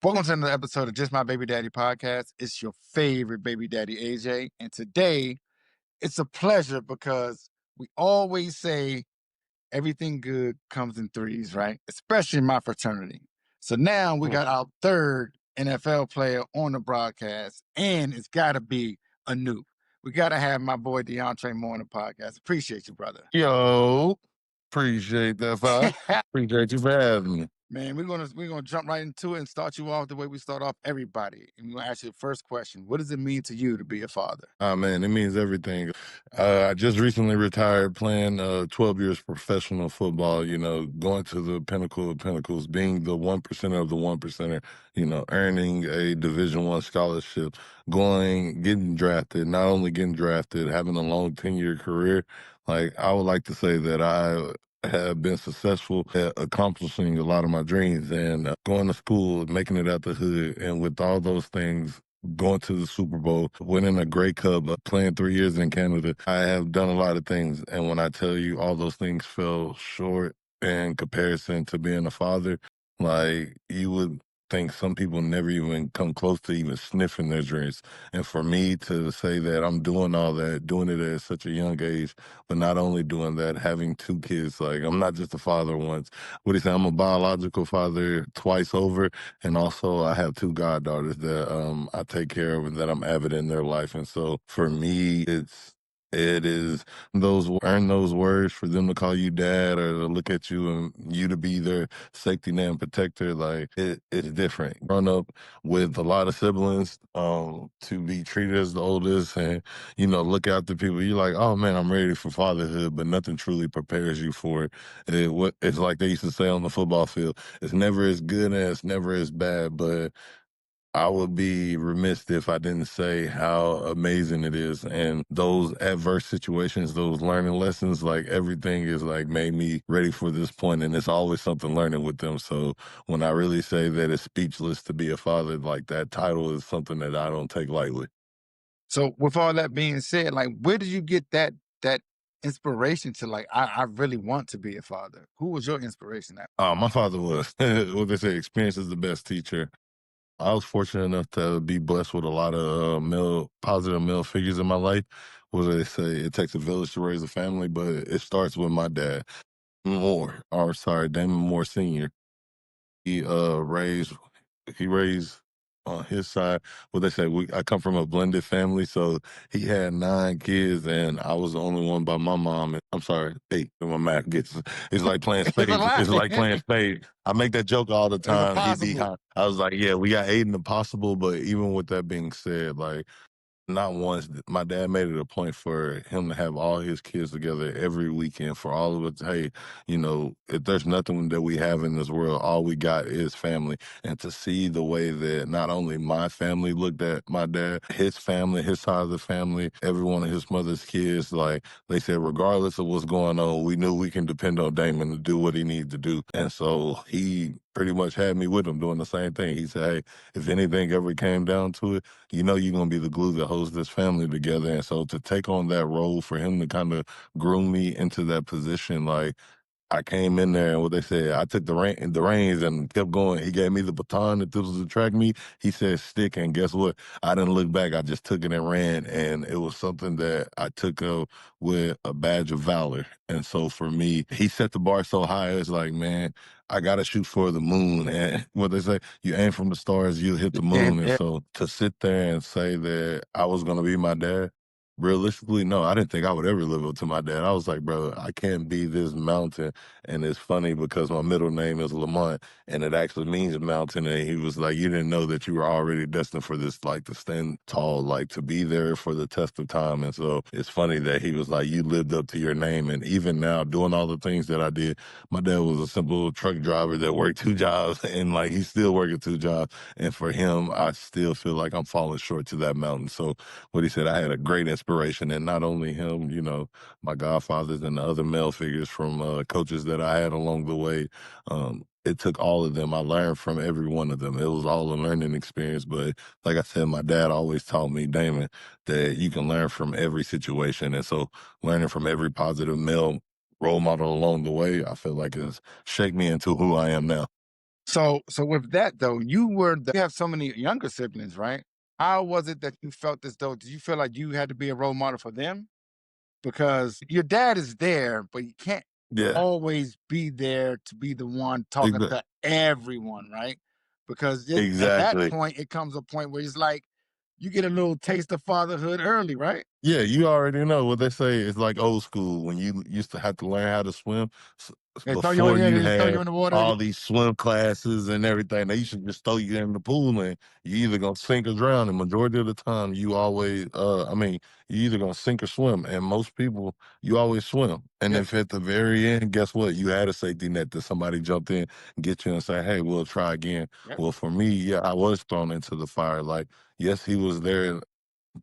Welcome to another episode of Just My Baby Daddy podcast. It's your favorite baby daddy, AJ. And today, it's a pleasure because we always say everything good comes in threes, right? Especially in my fraternity. So now we got our third NFL player on the broadcast, and it's got to be a noob. We got to have my boy Damontre Moore on the podcast. Appreciate you, brother. Yo, appreciate that, Fi. Appreciate you for having me. Man, we're gonna jump right into it and start you off the way we start off everybody. And we're gonna ask you the first question: what does it mean to you to be a father? Oh, man, it means everything. I just recently retired playing 12 years professional football, going to the pinnacle of pinnacles, being the 1% of the 1%er, earning a Division I scholarship, getting drafted, not only getting drafted, having a long 10-year career. Like, I would like to say that I have been successful at accomplishing a lot of my dreams and going to school, making it out the hood. And with all those things, going to the Super Bowl, winning a Grey Cup, playing 3 years in Canada, I have done a lot of things. And when I tell you all those things fell short in comparison to being a father, like you would think some people never even come close to even sniffing their dreams. And for me to say that I'm doing all that, doing it at such a young age, but not only doing that, having two kids, like I'm not just a father once. What do you say? I'm a biological father twice over. And also I have two goddaughters that I take care of and that I'm avid in their life. And so for me, it is earn those words for them to call you dad or to look at you and you to be their safety net and protector. Like it's different. Growing up with a lot of siblings, to be treated as the oldest and, look after people, you're like, oh man, I'm ready for fatherhood, but nothing truly prepares you for it. It's like they used to say on the football field, it's never as good and it's never as bad, but I would be remiss if I didn't say how amazing it is. And those adverse situations, those learning lessons, like everything is like made me ready for this point. And it's always something learning with them. So when I really say that it's speechless to be a father, like that title is something that I don't take lightly. So, with all that being said, like, where did you get that inspiration to like, I really want to be a father? Who was your inspiration? My father was, what they say, experience is the best teacher. I was fortunate enough to be blessed with a lot of positive male figures in my life. What do they say? It takes a village to raise a family, but it starts with my dad, Damon Moore Sr. He raised on his side. What they say, I come from a blended family, so he had 9 kids, and I was the only one by my mom. I'm sorry, 8. My math gets it's like playing It's a spades. lot. It's like playing spades. I make that joke all the It's a time. He'd be possible. hot. I was like, yeah, we got 8 in the possible, but even with that being said, like not once. My dad made it a point for him to have all his kids together every weekend for all of us. Hey, if there's nothing that we have in this world, all we got is family. And to see the way that not only my family looked at my dad, his family, his side of the family, every one of his mother's kids, like they said, regardless of what's going on, we knew we can depend on Damon to do what he needs to do. And so he pretty much had me with him doing the same thing. He said, hey, if anything ever came down to it, you're going to be the glue that holds this family together. And so to take on that role, for him to kind of groom me into that position, like I came in there and what they said, I took the reins and kept going. He gave me the baton that this was a track meet. He said stick, and guess what? I didn't look back. I just took it and ran, and it was something that I took with a badge of valor. And so for me, he set the bar so high. It's like, man, I got to shoot for the moon. And what they say, you aim from the stars, you'll hit the moon. And so to sit there and say that I was going to be my dad, realistically, no, I didn't think I would ever live up to my dad. I was like, bro, I can't be this mountain. And it's funny because my middle name is Lamont and it actually means mountain. And he was like, you didn't know that you were already destined for this, like to stand tall, like to be there for the test of time. And so it's funny that he was like, you lived up to your name. And even now, doing all the things that I did, my dad was a simple truck driver that worked 2 jobs and like he's still working 2 jobs. And for him, I still feel like I'm falling short to that mountain. So what he said, I had a great inspiration, and not only him, my godfathers and the other male figures from coaches that I had along the way. It took all of them. I learned from every one of them. It was all a learning experience. But like I said, my dad always taught me, Damon, that you can learn from every situation. And so learning from every positive male role model along the way, I feel like has shaped me into who I am now. So with that though, you have so many younger siblings, right? How was it that you felt as though, did you feel like you had to be a role model for them? Because your dad is there, but you can't Yeah, always be there to be the one talking exa to everyone, right? Because at that exactly. point, it comes a point where it's like you get a little taste of fatherhood early, right? Yeah, you already know what they say. It's like old school when you used to have to learn how to swim They throw you in, before yeah, you they just throw you had in the water. all these swim classes and everything. They used to just throw you in the pool and you either gonna sink or drown. And majority of the time, you always, you either gonna sink or swim. And most people, you always swim. And Yeah, if at the very end, guess what? You had a safety net that somebody jumped in, get you and say, "Hey, we'll try again." yeah. Well, for me, yeah, I was thrown into the fire. Like, yes, he was there,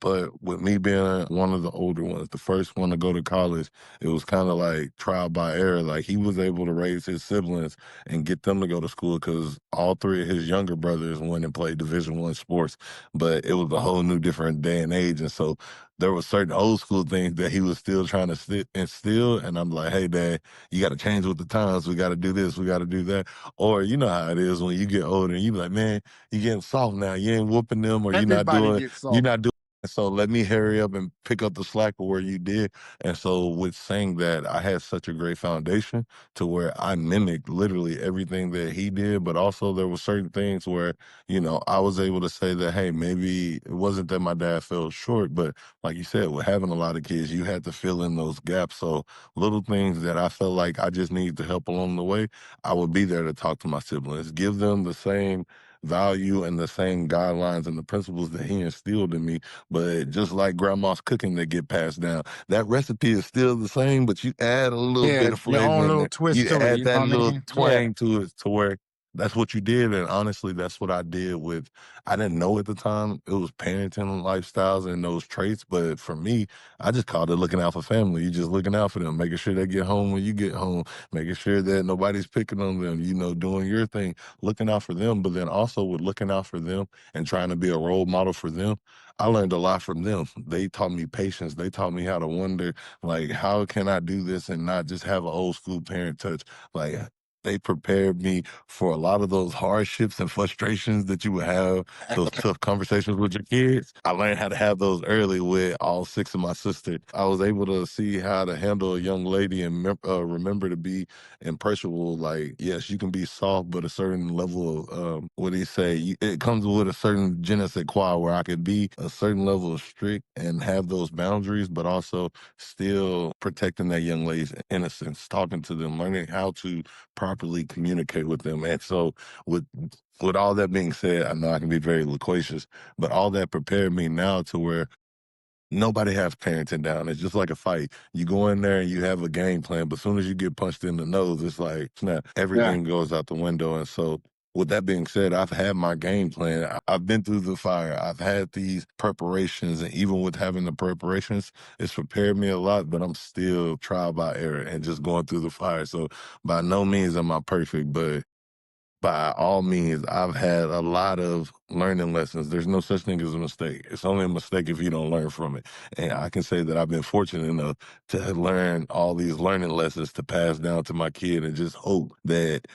but with me being one of the older ones, the first one to go to college, it was kind of like trial by error. Like he was able to raise his siblings and get them to go to school because all three of his younger brothers went and played Division I sports. But it was a whole new different day and age, and so there were certain old school things that he was still trying to instill. And I'm like, hey, Dad, you got to change with the times. We got to do this. We got to do that. Or you know how it is when you get older and you be like, man, you getting soft now. You ain't whooping them, or Everybody gets you're soft. not doing. So let me hurry up and pick up the slack of where you did. And so with saying that, I had such a great foundation to where I mimicked literally everything that he did, but also there were certain things where, I was able to say that, hey, maybe it wasn't that my dad fell short, but like you said, with having a lot of kids, you had to fill in those gaps. So little things that I felt like I just needed to help along the way, I would be there to talk to my siblings, give them the same value and the same guidelines and the principles that he instilled in me, but just like grandma's cooking that get passed down, that recipe is still the same, but you add a little Yeah, bit of your flavor own in little there. twist You to it. add You know that what I little mean? Yeah. twang to it to where that's what you did. And honestly, that's what I did with, I didn't know at the time it was parenting lifestyles and those traits. But for me, I just called it looking out for family. You just looking out for them, making sure they get home when you get home, making sure that nobody's picking on them, doing your thing, looking out for them. But then also with looking out for them and trying to be a role model for them, I learned a lot from them. They taught me patience. They taught me how to wonder, like, how can I do this and not just have an old school parent touch? Like, they prepared me for a lot of those hardships and frustrations that you would have, those tough conversations with your kids. I learned how to have those early with all six of my sisters. I was able to see how to handle a young lady and remember to be impressionable. Like, yes, you can be soft, but a certain level of, what do you say? It comes with a certain je ne sais quoi where I could be a certain level of strict and have those boundaries, but also still protecting that young lady's innocence, talking to them, learning how to properly communicate with them. And so with with all that being said, I know I can be very loquacious, but all that prepared me now to where nobody has parenting down. It's just like a fight. You go in there and you have a game plan, but as soon as you get punched in the nose, it's like snap. Yeah. Everything goes out the window. And so with that being said, I've had my game plan. I've been through the fire. I've had these preparations, and even with having the preparations, it's prepared me a lot, but I'm still trial by error and just going through the fire. So by no means am I perfect, but by all means, I've had a lot of learning lessons. There's no such thing as a mistake. It's only a mistake if you don't learn from it. And I can say that I've been fortunate enough to learn all these learning lessons to pass down to my kid and just hope that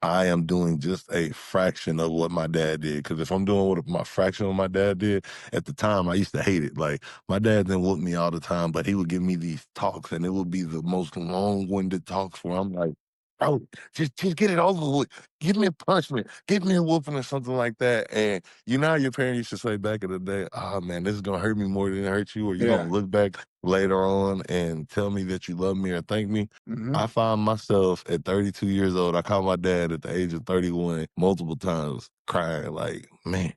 I am doing just a fraction of what my dad did. Because if I'm doing what my fraction of my dad did, at the time I used to hate it. Like my dad didn't whoop me all the time, but he would give me these talks, and it would be the most long-winded talks where I'm like, bro, just get it over with. Give me a punishment, give me a whooping or something like that. And you know how your parents used to say back in the day, oh man, this is gonna hurt me more than it hurt you, or you're Yeah. gonna look back later on and tell me that you love me or thank me. Hmm. I found myself at 32 years old. I called my dad at the age of 31 multiple times, crying like, man,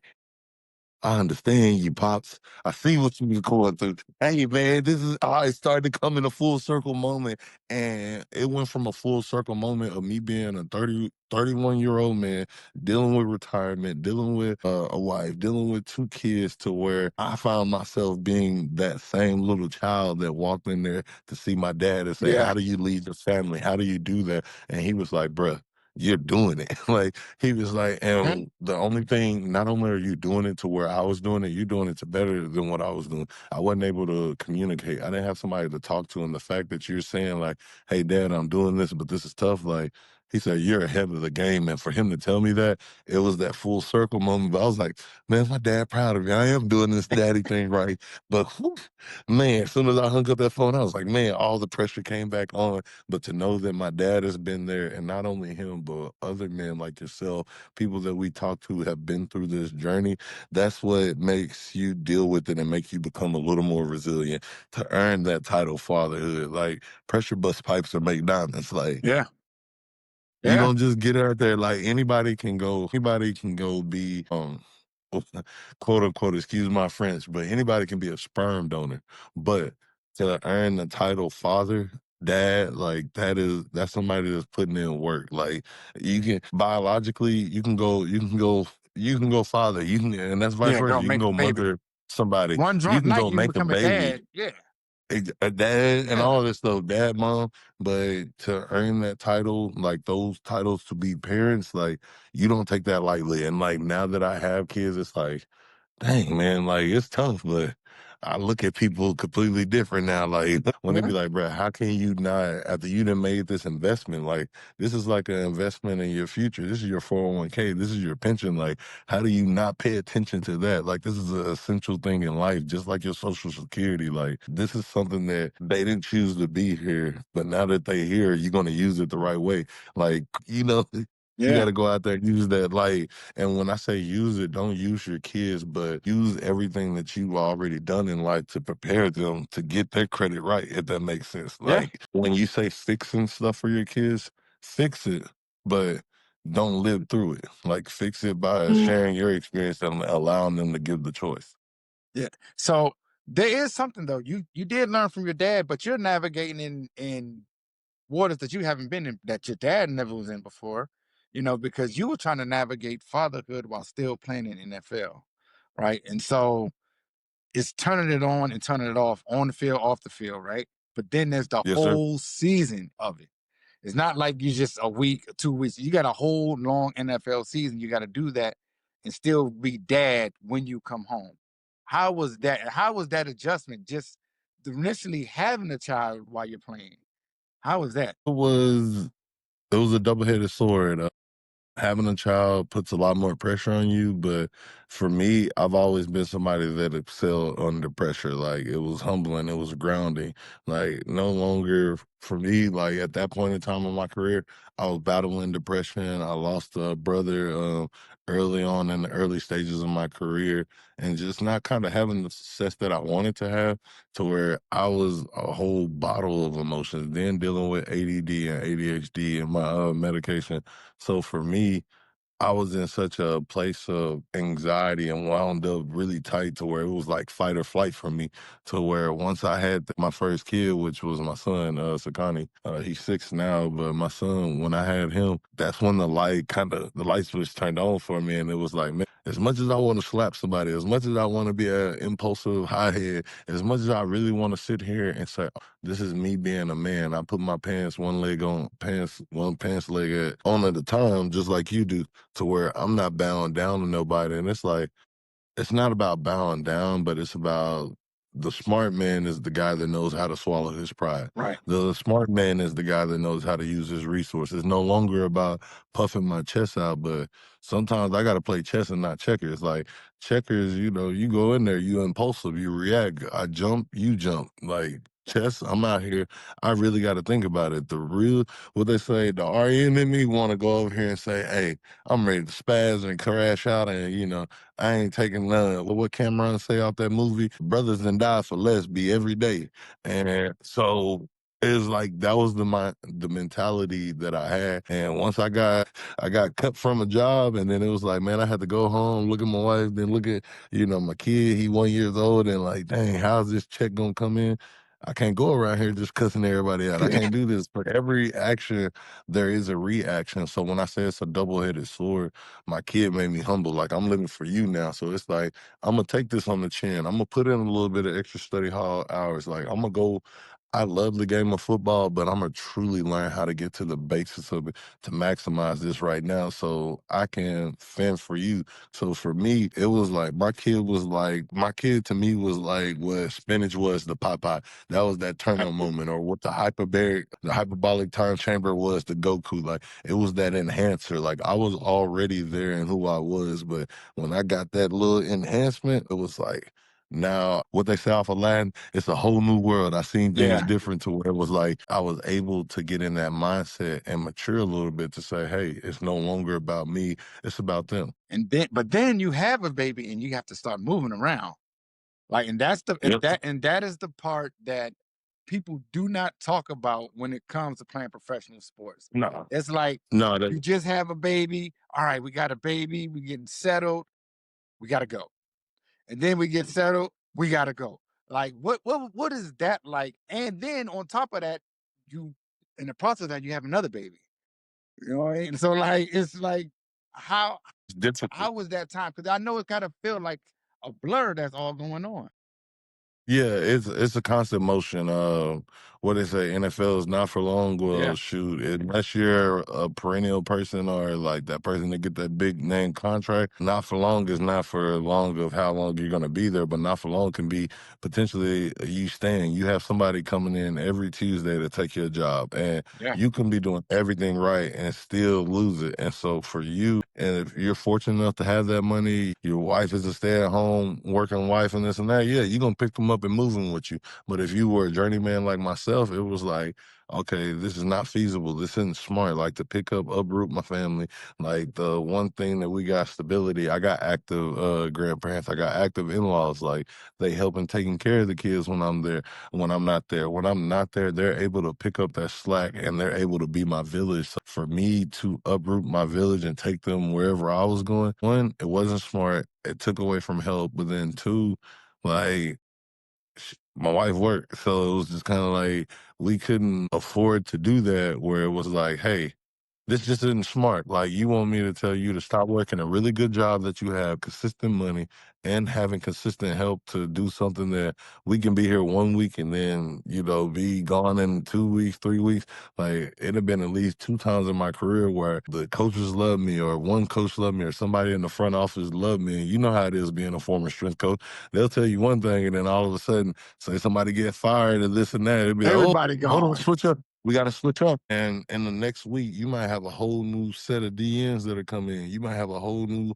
I understand you, pops. I see what you was going through. Hey, man, this is how it started to come in a full circle moment. And it went from a full circle moment of me being a 31-year-old man, dealing with retirement, dealing with a wife, dealing with two kids, to where I found myself being that same little child that walked in there to see my dad and say, Yeah. how do you lead your family? How do you do that? And he was like, bruh, you're doing it. Like he was like, Mhm. and the only thing, not only are you doing it to where I was doing it, you're doing it to better than what I was doing. I wasn't able to communicate. I didn't have somebody to talk to. And the fact that you're saying like, hey dad, I'm doing this, but this is tough. Like He said, "You're ahead of the game." And for him to tell me that, it was that full circle moment. But I was like, man, is my dad proud of me? I am doing this daddy thing right. But whew, man, as soon as I hung up that phone, I was like, man, all the pressure came back on. But to know that my dad has been there, and not only him, but other men like yourself, people that we talk to have been through this journey, that's what makes you deal with it and make you become a little more resilient to earn that title fatherhood. Like pressure bust pipes or make diamonds. Like Yeah. you Yeah. don't just get out there. Like anybody can go be quote unquote, excuse my French, but anybody can be a sperm donor. But to earn the title father, dad, like that's somebody that's putting in work. Like you can biologically, you can go father. You can, and that's vice Yeah. Go versa. You can make go the baby. mother somebody. One You drunk can night, go you can make a become a baby. dad. Yeah. Dad and Yeah. all this stuff, dad, mom, but to earn that title, like those titles to be parents, like you don't take that lightly. And like now that I have kids, it's like, dang, man, like it's tough, but I look at people completely different now. Like when they Yeah. be like, bro, how can you not, after you done made this investment, like this is like an investment in your future. This is your 401k. This is your pension. Like, how do you not pay attention to that? Like, this is an essential thing in life, just like your social security. Like, this is something that they didn't choose to be here, but now that they here, you're going to use it the right way. Like, you got Yeah. to go out there and use that light. And when I say use it, don't use your kids, but use everything that you've already done in life to prepare them to get their credit right, if that makes sense. Yeah. Like when you say fixing stuff for your kids, fix it, but don't live through it. Like fix it by sharing your experience and allowing them to give the choice. Yeah. So there is something though. You did learn from your dad, but you're navigating in waters that you haven't been in, that your dad never was in before. Because you were trying to navigate fatherhood while still playing in NFL, right? And so it's turning it on and turning it off on the field, off the field, right? But then there's the Yes, sir. whole season of it. It's not like you just a week, 2 weeks. You got a whole long NFL season. You got to do that and still be dad when you come home. How was that? How was that adjustment? Just initially having a child while you're playing. How was that? It was a double headed sword. Having a child puts a lot more pressure on you, but for me, I've always been somebody that excelled under pressure. Like it was humbling, it was grounding. Like no longer for me, like at that point in time in my career, I was battling depression. I lost a brother early on in the early stages of my career, and just not kind of having the success that I wanted to have, to where I was a whole bottle of emotions. Then dealing with ADD and ADHD and my medication. So for me, I was in such a place of anxiety and wound up really tight to where it was like fight or flight for me. To where once I had my first kid, which was my son, Sakani, he's 6 now, but my son, when I had him, that's when the light switch turned on for me. And it was like, man, as much as I want to slap somebody, as much as I want to be an impulsive hothead, as much as I really want to sit here and say, this is me being a man. I put my pants one pants leg on at a time, just like you do, to where I'm not bowing down to nobody. And it's like, it's not about bowing down, but it's about the smart man is the guy that knows how to swallow his pride. Right. The smart man is the guy that knows how to use his resources. It's no longer about puffing my chest out, but sometimes I got to play chess and not checkers. Like checkers, you go in there, you impulsive, you react. I jump, you jump. Like chess, I'm out here. I really got to think about it. What they say, the RN in me want to go over here and say, hey, I'm ready to spaz and crash out and, I ain't taking none. What Cameron say out that movie? Brothers and die for less be every day. And so it's like that was the mentality that I had. And once I got cut from a job, and then it was like, man, I had to go home, look at my wife, then look at, my kid, he 1 years old, and like, dang, how's this check gonna come in? I can't go around here just cussing everybody out. I can't do this. For every action, there is a reaction. So when I say it's a double-headed sword, my kid made me humble. Like I'm living for you now. So it's like I'm gonna take this on the chin. I'm gonna put in a little bit of extra study hall hours. Like I'm gonna go. I love the game of football, but Imma truly learn how to get to the basics of it to maximize this right now so I can fend for you. So for me, it was like my kid to me was like what spinach was to Popeye. That was that turn on moment, or what the hyperbolic time chamber was to Goku. Like it was that enhancer. Like I was already there in who I was, but when I got that little enhancement, it was like now, what they say off of Latin, it's a whole new world. I seen things Yeah. different to where it was like I was able to get in that mindset and mature a little bit to say, hey, it's no longer about me, it's about them. But then you have a baby and you have to start moving around. Like, and that's the and Yep. that is the part that people do not talk about when it comes to playing professional sports. No, It's like no, that you just have a baby. All right, we got a baby. We getting settled. We got to go, and then we get settled. We got to go. Like, what is that like? And then on top of that, you in the process of that you have another baby. You know what I mean? So like, it's like how it's difficult. how was that time? Because I know it kind of feel like a blur that's all going on. Yeah, it's a constant motion. What they say, NFL is not for long. Yeah. Well, shoot, unless you're a perennial person or like that person that get that big name contract, not for long is not for long of how long you're gonna be there, but not for long can be potentially you staying. You have somebody coming in every Tuesday to take your job, and Yeah. you can be doing everything right and still lose it. And so for you, and if you're fortunate enough to have that money, your wife is a stay-at-home working wife and this and that, yeah, you're gonna pick them up and move them with you. But if you were a journeyman like myself, it was like, okay, this is not feasible. This isn't smart. Like to pick up, uproot my family. Like the one thing that we got stability, I got active grandparents, I got active in-laws. Like they helping taking care of the kids when I'm there, when I'm not there. When I'm not there, they're able to pick up that slack and they're able to be my village. So for me to uproot my village and take them wherever I was going, one, it wasn't smart. It took away from help. But then two, like my wife worked, so it was just kind of like we couldn't afford to do that. Where it was like, hey, this just isn't smart. Like you want me to tell you to stop working a really good job that you have, consistent money, and having consistent help to do something that we can be here 1 week and then, be gone in 2 weeks, 3 weeks. Like it had been at least two times in my career where the coaches loved me or one coach loved me or somebody in the front office loved me. And you know how it is being a former strength coach. They'll tell you one thing and then all of a sudden say somebody get fired or this and that. It'd be like, oh, Everybody hold on, gone. switch up. We got to switch up. And in the next week, you might have a whole new set of DNs that are coming in. You might have a whole new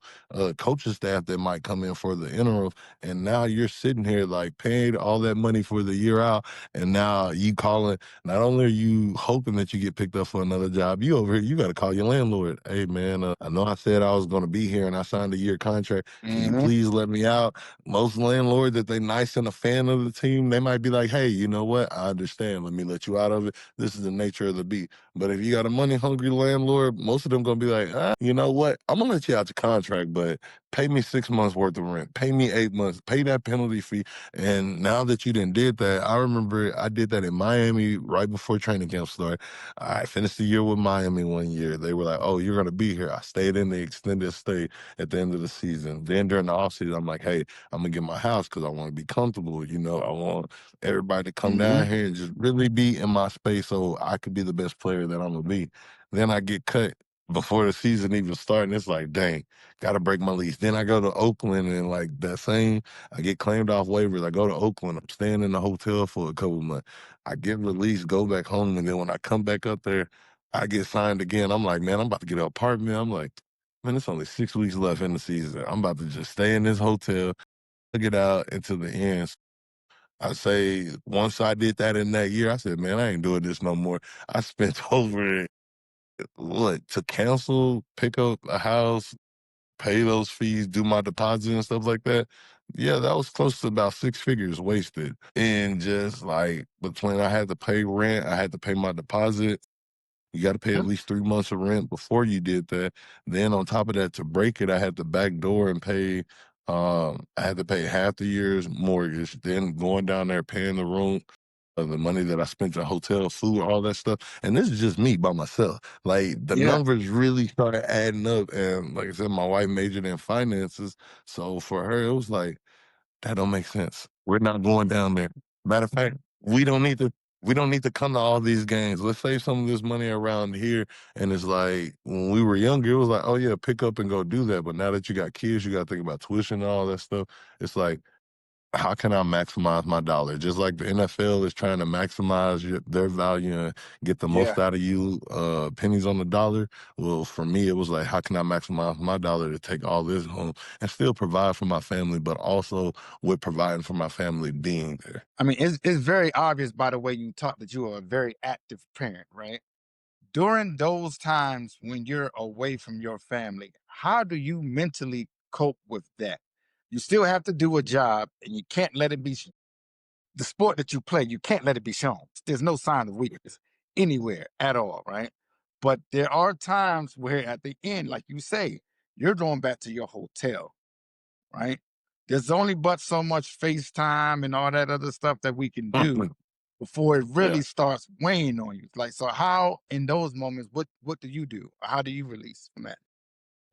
coaching staff that might come in for the interim. And now you're sitting here like paid all that money for the year out. And now you calling, not only are you hoping that you get picked up for another job, you over here, you got to call your landlord. Hey, man, I know I said I was going to be here and I signed a year contract. Can you Mhm. please let me out? Most landlords, that they nice and a fan of the team, they might be like, hey, you know what? I understand. Let me let you out of it. This is the nature of the beat. But if you got a money hungry landlord, most of them gonna be like, you know what? I'm gonna let you out your contract, but pay me 6 months worth of rent. Pay me 8 months. Pay that penalty fee. And now that you didn't did that, I remember I did that in Miami right before training camp started. I finished the year with Miami 1 year. They were like, oh, you're gonna be here. I stayed in the extended stay at the end of the season. Then during the offseason, I'm like, hey, I'm gonna get my house because I want to be comfortable. I want everybody to come down Mhm. here and just really be in my space so I could be the best player that I'm gonna be. Then I get cut before the season even starting. It's like, dang, gotta break my lease. Then I go to Oakland and like I get claimed off waivers. I go to Oakland. I'm staying in the hotel for a couple months. I get released, go back home, and then when I come back up there, I get signed again. I'm like, man, I'm about to get an apartment. I'm like, man, it's only 6 weeks left in the season. I'm about to just stay in this hotel, it out until the end. I say once I did that in that year, I said, man, I ain't doing this no more. I spent over what to cancel, pick up a house, pay those fees, do my deposit and stuff like that. Yeah, that was close to about 6 figures wasted. And just like between I had to pay rent, I had to pay my deposit. You got to pay at Mhm. least 3 months of rent before you did that. Then on top of that, to break it, I had to back door and pay. I had to pay half the year's mortgage. Then going down there paying the room, the money that I spent on hotel, food, all that stuff. And this is just me by myself. Like the Yeah. numbers really started adding up. And like I said, my wife majored in finances, so for her it was like that don't make sense. We're not going down there. Matter of fact, we don't need to. we don't need to come to all these games. Let's save some of this money around here. And it's like when we were younger, it was like, oh yeah, pick up and go do that. But now that you got kids, you got to think about tuition and all that stuff. It's like, how can I maximize my dollar? Just like the NFL is trying to maximize their value and get the Yeah. most out of you, pennies on the dollar. Well, for me, it was like, how can I maximize my dollar to take all this home and still provide for my family, but also with providing for my family being there. I mean, it's very obvious by the way you talk that you are a very active parent, right? During those times when you're away from your family, how do you mentally cope with that? You still have to do a job and you can't let it be the sport that you play, you can't let it be shown. There's no sign of weakness anywhere at all, right? But there are times where at the end, like you say, you're going back to your hotel, right? There's only but so much FaceTime and all that other stuff that we can do before it Yeah. really starts weighing on you. Like, so how in those moments, what do you do? How do you release from that?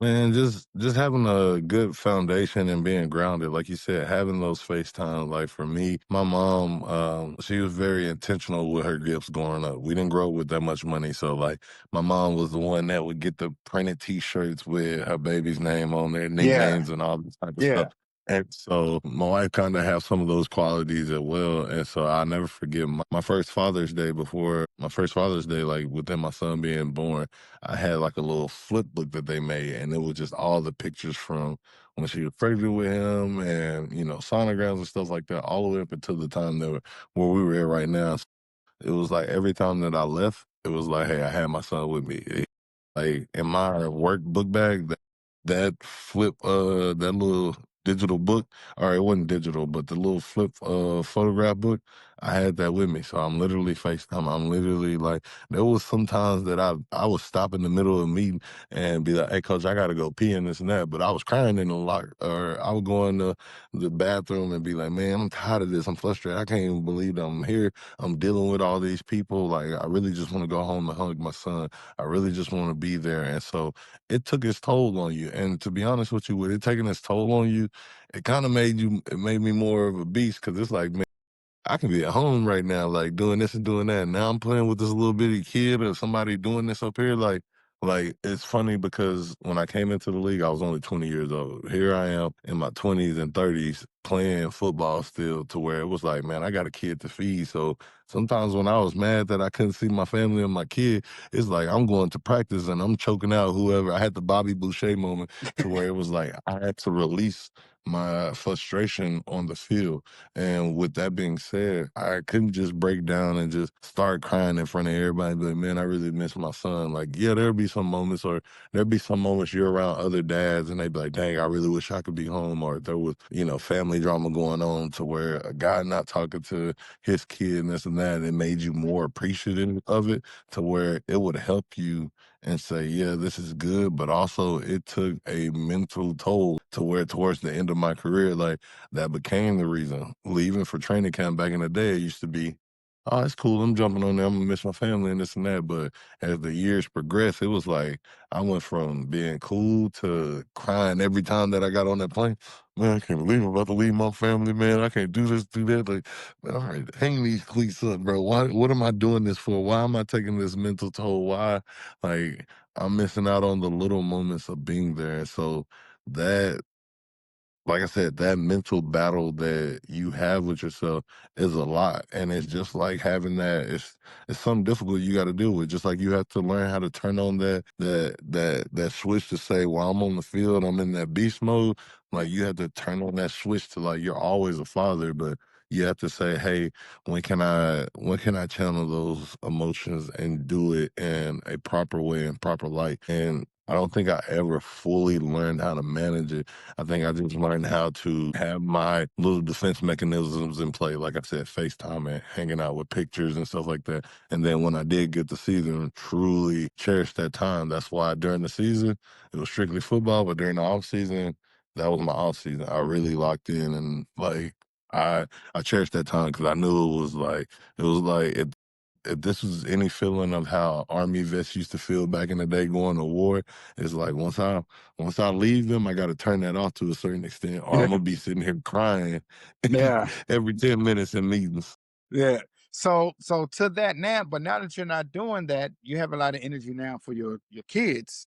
Man, just having a good foundation and being grounded, like you said, having those FaceTime. Like for me, my mom, she was very intentional with her gifts growing up. We didn't grow up with that much money, so like my mom was the one that would get the printed T-shirts with her baby's name on there, Yeah, nicknames, and all this type of yeah, stuff. And so my wife kind of have some of those qualities as well. And so I'll never forget my first Father's Day before my first Father's Day, like within my son being born. I had like a little flip book that they made, and it was just all the pictures from when she was pregnant with him, and sonograms and stuff like that, all the way up until the time that where we were at right now. It was like every time that I left, it was like, hey, I had my son with me. Like in my work book bag, that flip, that little digital book, or it wasn't digital, but the little flip photograph book, I had that with me. So I'm literally FaceTime. I'm literally like, there was sometimes that I would stop in the middle of a meeting and be like, hey, coach, I got to go pee and this and that. But I was crying in the locker, or I would go in the bathroom and be like, man, I'm tired of this. I'm frustrated. I can't even believe that I'm here. I'm dealing with all these people. Like, I really just want to go home and hug my son. I really just want to be there. And so it took its toll on you. And to be honest with you, with it taking its toll on you, it made me more of a beast because it's like, man, I can be at home right now, like doing this and doing that. Now I'm playing with this little bitty kid or somebody doing this up here. Like it's funny because when I came into the league, I was only 20 years old. Here I am in my 20s and 30s playing football still to where it was like, man, I got a kid to feed. So sometimes when I was mad that I couldn't see my family and my kid, it's like I'm going to practice and I'm choking out whoever. I had the Bobby Boucher moment to where it was like I had to release my frustration on the field. And with that being said, I couldn't just break down and just start crying in front of everybody. But man, I really miss my son. Like, yeah, there'll be some moments, or there'll be some moments you're around other dads, and they be like, "Dang, I really wish I could be home." Or there was, family drama going on to where a guy not talking to his kid and this and that, and it made you more appreciative of it, to where it would help you and say, "Yeah, this is good," but also it took a mental toll to where towards the end of my career, like that became the reason. Leaving for training camp back in the day, it used to be, oh, it's cool. I'm jumping on there. I'm gonna miss my family and this and that. But as the years progressed, it was like I went from being cool to crying every time that I got on that plane. Man, I can't believe I'm about to leave my family, man. I can't do this, do that. Like, man, all right, hang these cleats up, bro. Why what am I doing this for? Why am I taking this mental toll? Why like I'm missing out on the little moments of being there. And so that like I said, that mental battle that you have with yourself is a lot. And it's just like having that it's something difficult you gotta deal with. Just like you have to learn how to turn on that switch to say, while I'm on the field, I'm in that beast mode. Like you have to turn on that switch to like you're always a father, but you have to say, hey, when can I channel those emotions and do it in a proper way and proper light? And I don't think I ever fully learned how to manage it. I think I just learned how to have my little defense mechanisms in play. Like I said, FaceTime and hanging out with pictures and stuff like that. And then when I did get the season, truly cherish that time. That's why during the season, it was strictly football, but during the off season, that was my off season. I really locked in and like I cherished that time because I knew it was like if this was any feeling of how army vets used to feel back in the day going to war, it's like once I leave them, I got to turn that off to a certain extent, or I'm gonna be sitting here crying Yeah, every 10 minutes in meetings. yeah. So to that now, but now that you're not doing that, you have a lot of energy now for your kids.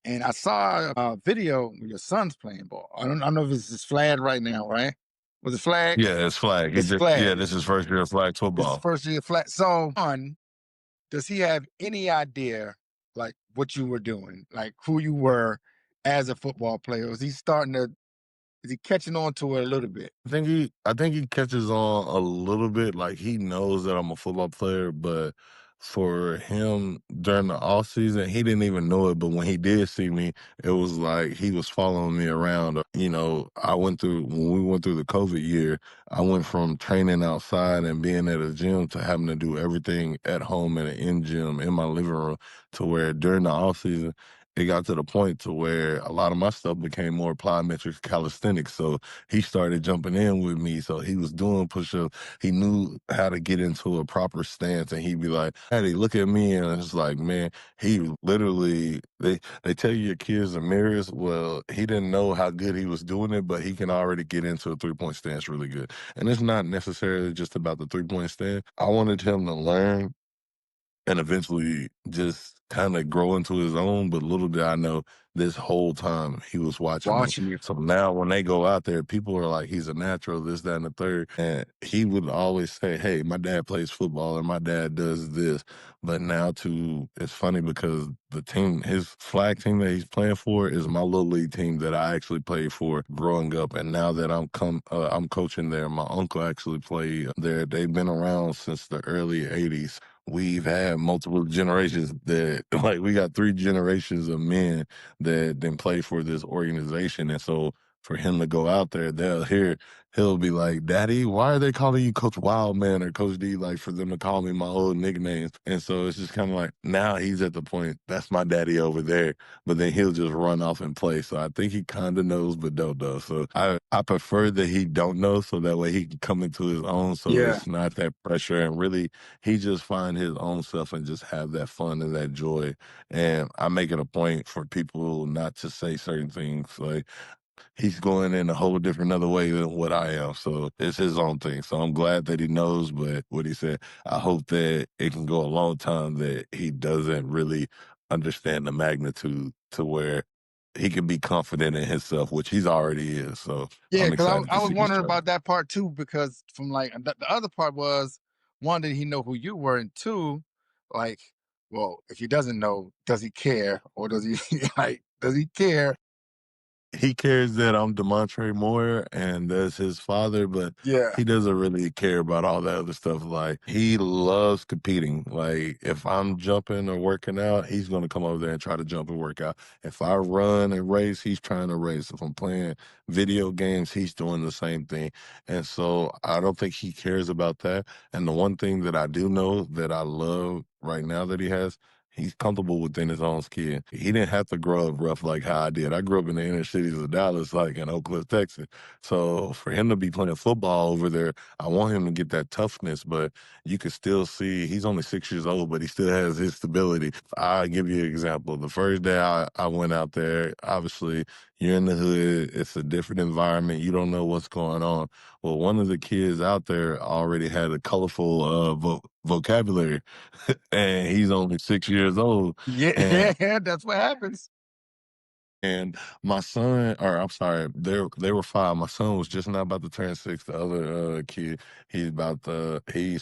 And I saw a video where your son's playing ball. I don't know if it's his flag right now, right? Was it flag? Yeah, it's flag. It's flag. This is first year of flag It's football. first year flag. So on, does he have any idea like what you were doing, like who you were as a football player? Is he catching on to it a little bit? I think he catches on a little bit. Like he knows that I'm a football player, but for him during the off season, he didn't even know it. But when he did see me, it was like he was following me around. You know, I went through when we went through the COVID year, I went from training outside and being at a gym to having to do everything at home in an in gym in my living room to where during the off season, it got to the point to where a lot of my stuff became more plyometrics calisthenics. So he started jumping in with me. So he was doing push-ups. He knew how to get into a proper stance. And he'd be like, Daddy, look at me. And it's like, man, he literally, they tell you your kids are mirrors. Well, he didn't know how good he was doing it, but he can already get into a three-point stance really good. And it's not necessarily just about the three-point stance. I wanted him to learn and eventually just kind of grow into his own. But little did I know this whole time he was watching me. Watching you. So now when they go out there, people are like, he's a natural, this, that, and the third. And he would always say, hey, my dad plays football or my dad does this. But now it's funny because the team, his flag team that he's playing for is my little league team that I actually played for growing up. And now that I'm coaching there, my uncle actually played there. They've been around since the early 80s. We've had multiple generations that like we got 3 generations of men that then play for this organization. And so for him to go out there, he'll be like, Daddy, why are they calling you Coach Wildman or Coach D? Like for them to call me my old nicknames. And so it's just kind of like now he's at the point, that's my daddy over there. But then he'll just run off and play. So I think he kind of knows, but don't know. So I prefer that he don't know so that way he can come into his own. So Yeah. it's not that pressure and really he just find his own self and just have that fun and that joy. And I make it a point for people not to say certain things. Like he's going in a whole different other way than what I am. So it's his own thing. So I'm glad that he knows, but what he said, I hope that it can go a long time that he doesn't really understand the magnitude to where he can be confident in himself, which he's already is. So Yeah, I'm because excited I to was see his wondering journey. about that part too, because from like the other part was one, did he know who you were? And two, like, well, if he doesn't know, does he care? Or does he like does he care? He cares that I'm Damontre Moore and that's his father, but Yeah. he doesn't really care about all that other stuff. Like he loves competing. Like if I'm jumping or working out, he's gonna come over there and try to jump and work out. If I run and race, he's trying to race. If I'm playing video games, he's doing the same thing. And so I don't think he cares about that. And the one thing that I do know that I love right now that he has, he's comfortable within his own skin. He didn't have to grow up rough like how I did. I grew up in the inner cities of Dallas, like in Oak Cliff, Texas. So for him to be playing football over there, I want him to get that toughness, but you can still see he's only 6 years old, but he still has his stability. I'll give you an example. The first day I went out there, obviously you're in the hood, it's a different environment, you don't know what's going on. Well, one of the kids out there already had a colorful vocabulary and he's only 6 years old. Yeah, And yeah, that's what happens. and my son, or I'm sorry, they were 5. My son was just now about to turn 6. The other kid, he's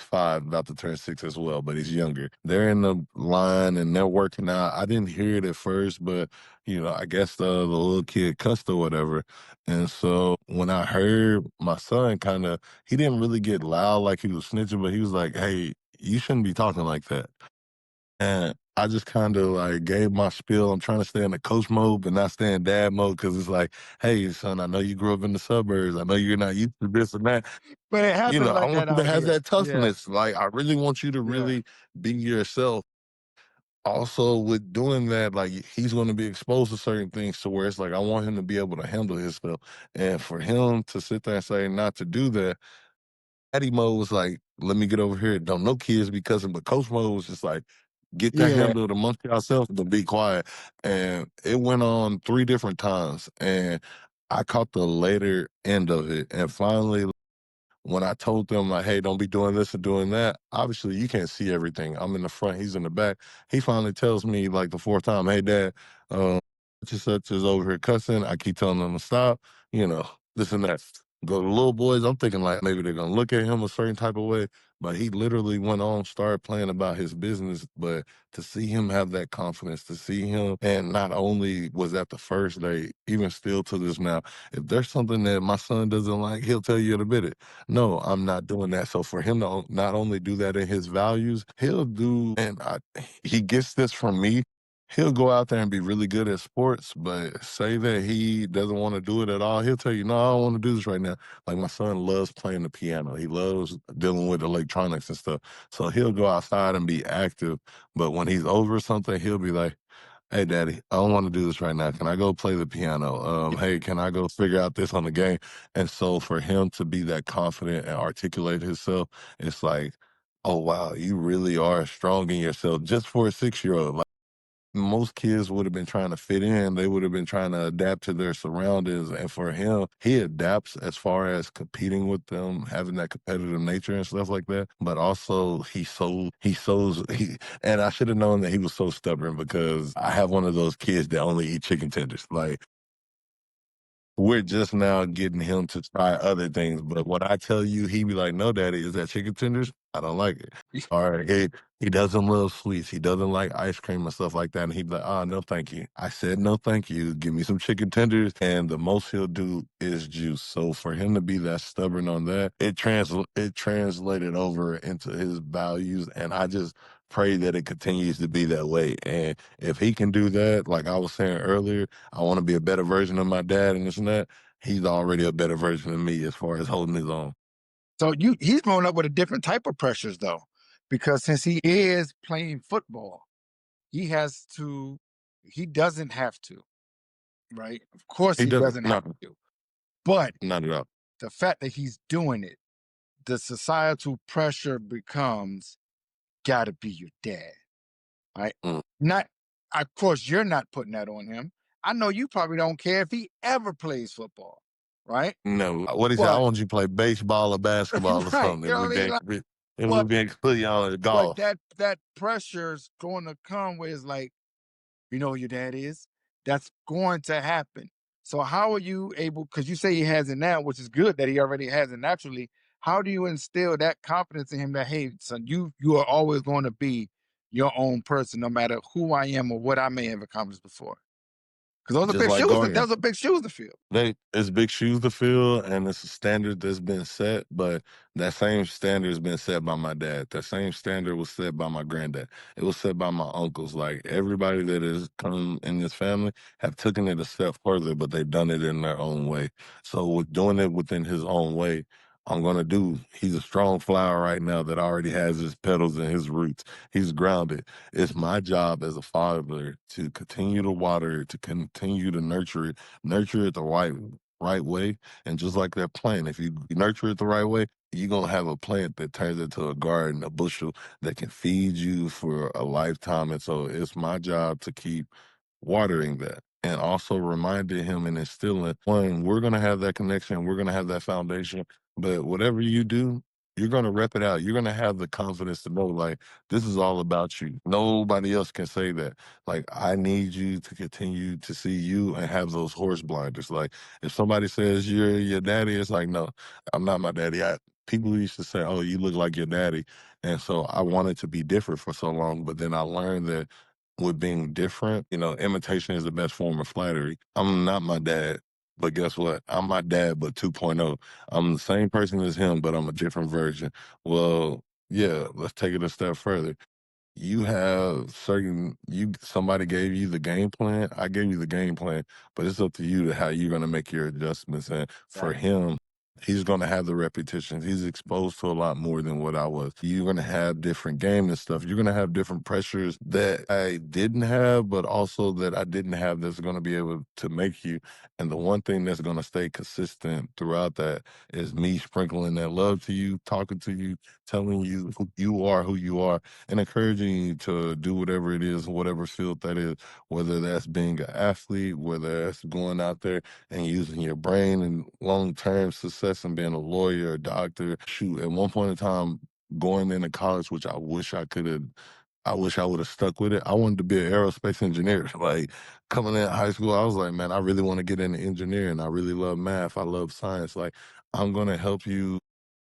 5, about to turn 6 as well, but he's younger. They're in the line and they're working out. I didn't hear it at first, but I guess the little kid cussed or whatever. And so when I heard my son he didn't really get loud like he was snitching, but he was like, "Hey, you shouldn't be talking like that." And I just kind of like gave my spiel. I'm trying to stay in the coach mode, but not stay in dad mode because it's like, hey, son, I know you grew up in the suburbs. I know you're not used to this and that. But it happens I like want that you to out have here. that Yeah, toughness. Like, I really want you to yeah. really be yourself. Also, with doing that, like, he's going to be exposed to certain things to where it's like, I want him to be able to handle himself. And for him to sit there and say not to do that, Daddy mode was like, let me get over here. Don't no kids be cussing, but coach mode was just like, get that Yeah. handled amongst yourself and be quiet. And it went on 3 different times. And I caught the later end of it. And finally, when I told them like, hey, don't be doing this and doing that, obviously you can't see everything. I'm in the front, he's in the back. He finally tells me like the fourth time, hey dad, such and such is over here cussing. I keep telling them to stop, you know, this and that. Go to little boys, I'm thinking like maybe they're gonna look at him a certain type of way, but he literally went on, started playing about his business. But to see him have that confidence, to see him, and not only was that the first day, even still to this now, if there's something that my son doesn't like, he'll tell you in a minute. No, I'm not doing that. So for him to not only do that in his values, he'll do, and he gets this from me. He'll go out there and be really good at sports, but say that he doesn't want to do it at all. He'll tell you, no, I don't want to do this right now. Like my son loves playing the piano. He loves dealing with electronics and stuff. So he'll go outside and be active. But when he's over something, he'll be like, hey, daddy, I don't want to do this right now. Can I go play the piano? Hey, can I go figure out this on the game? And so for him to be that confident and articulate himself, it's like, oh, wow, you really are strong in yourself just for a 6-year old. Most kids would have been trying to fit in. They would have been trying to adapt to their surroundings. And for him, he adapts as far as competing with them, having that competitive nature and stuff like that. But also and I should have known that he was so stubborn because I have one of those kids that only eat chicken tenders. Like we're just now getting him to try other things, but when I tell you, he be like, "No, daddy, is that chicken tenders? I don't like it." Or he doesn't love sweets. He doesn't like ice cream and stuff like that. And he'd be like, "Oh, no, thank you." I said, "No, thank you. Give me some chicken tenders." And the most he'll do is juice. So for him to be that stubborn on that, it translated over into his values. And I just pray that it continues to be that way. And if he can do that, like I was saying earlier, I want to be a better version of my dad and this and that. He's already a better version of me as far as holding his own. So he's grown up with a different type of pressures though, because since he is playing football, he has to. He doesn't have to, right? Of course, He he doesn't, doesn't have no, to. But not at all. the fact that he's doing it, the societal pressure becomes got to be your dad, right? Mm. Not, of course, you're not putting that on him. I know you probably don't care if he ever plays football, right? No, what he said, I But want you to play baseball or basketball or right, something. you know what I mean? Like, If we're but being completely honest, but golf. that pressure's going to come where it's like, you know who your dad is? That's going to happen. So how are you able, because you say he has it now, which is good that he already has it naturally. How do you instill that confidence in him that, hey, son, you are always going to be your own person, no matter who I am or what I may have accomplished before? Because those are Just big like shoes. guarding. Those are big shoes to fill. It's big shoes to fill, and it's a standard that's been set. But that same standard has been set by my dad. That same standard was set by my granddad. It was set by my uncles. Like everybody that has come in this family have taken it a step further, but they've done it in their own way. So with doing it within his own way, I'm gonna do. He's a strong flower right now that already has his petals and his roots. He's grounded. It's my job as a father to continue to water it, to continue to nurture it the right way. And just like that plant, if you nurture it the right way, you're gonna have a plant that turns into a garden, a bushel that can feed you for a lifetime. And so it's my job to keep watering that and also reminding him and instilling one, we're gonna have that connection, we're gonna have that foundation. But whatever you do, you're gonna rep it out. You're gonna have the confidence to know like this is all about you. Nobody else can say that. Like I need you to continue to see you and have those horse blinders. Like if somebody says you're your daddy, it's like, no, I'm not my daddy. People used to say, oh, you look like your daddy. And so I wanted to be different for so long, but then I learned that with being different, imitation is the best form of flattery. I'm not my dad, but guess what? I'm my dad, but 2.0. I'm the same person as him, but I'm a different version. Well, yeah, let's take it a step further. You have somebody gave you the game plan. I gave you the game plan, but it's up to you to how you're gonna make your adjustments. And for Exactly. him, he's gonna have the repetitions. He's exposed to a lot more than what I was. You're gonna have different game and stuff. You're gonna have different pressures that I didn't have, but also that I didn't have that's gonna be able to make you. And the one thing that's gonna stay consistent throughout that is me sprinkling that love to you, talking to you, telling you who you are, and encouraging you to do whatever it is, whatever field that is, whether that's being an athlete, whether that's going out there and using your brain and long term success success in being a lawyer, a doctor. Shoot, at one point in time, going into college, which I wish I would have stuck with it. I wanted to be an aerospace engineer. Like coming in high school, I was like, man, I really want to get into engineering. I really love math. I love science. Like, I'm gonna help you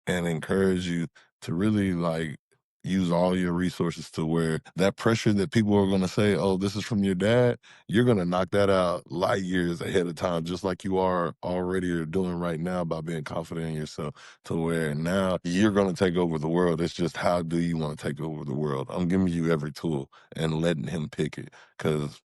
and encourage you to really like use all your resources to where that pressure that people are gonna say, oh, this is from your dad, you're gonna knock that out light years ahead of time, just like you are already or doing right now by being confident in yourself to where now you're going to take over the world. It's just how do you want to take over the world? I'm giving you every tool and letting him pick it because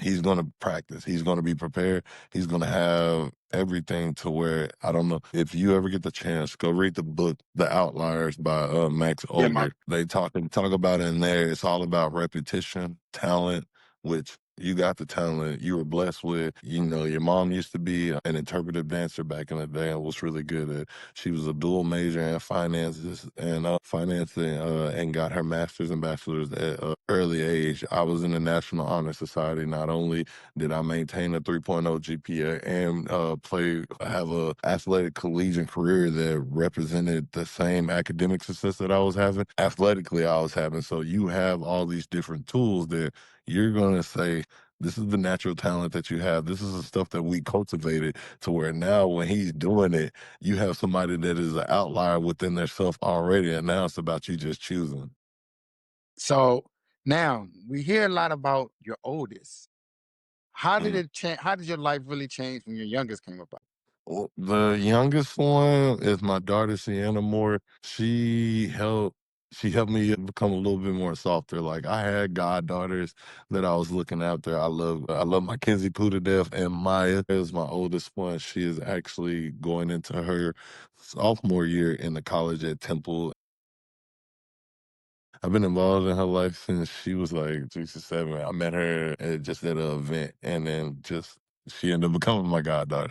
he's going to practice. He's going to be prepared. He's going to have everything to where I don't know if you ever get the chance, go read the book The Outliers by Max Yeah, my Older. They talk about it in there. It's all about repetition, talent, which you got the talent you were blessed with. You know, your mom used to be an interpretive dancer back in the day and was really good at. She was a dual major in finances and financing and got her master's and bachelor's at an early age. I was in the National Honor Society. Not only did I maintain a 3.0 GPA and have a athletic collegiate career that represented the same academic success that I was having, athletically I was having. So you have all these different tools that you're going to say, this is the natural talent that you have. This is the stuff that we cultivated to where now when he's doing it, you have somebody that is an outlier within their self already. And now it's about you just choosing. So now we hear a lot about your oldest. How did Mm. it change? How did your life really change when your youngest came about? Well, the youngest one is my daughter, Sienna Moore. She helped me become a little bit more softer. Like I had goddaughters that I was looking after. I love my Kenzie Pooh to death, and Maya is my oldest one. She is actually going into her sophomore year in the college at Temple. I've been involved in her life since she was like 6 or 7. I met her just at an event, and then just she ended up becoming my goddaughter.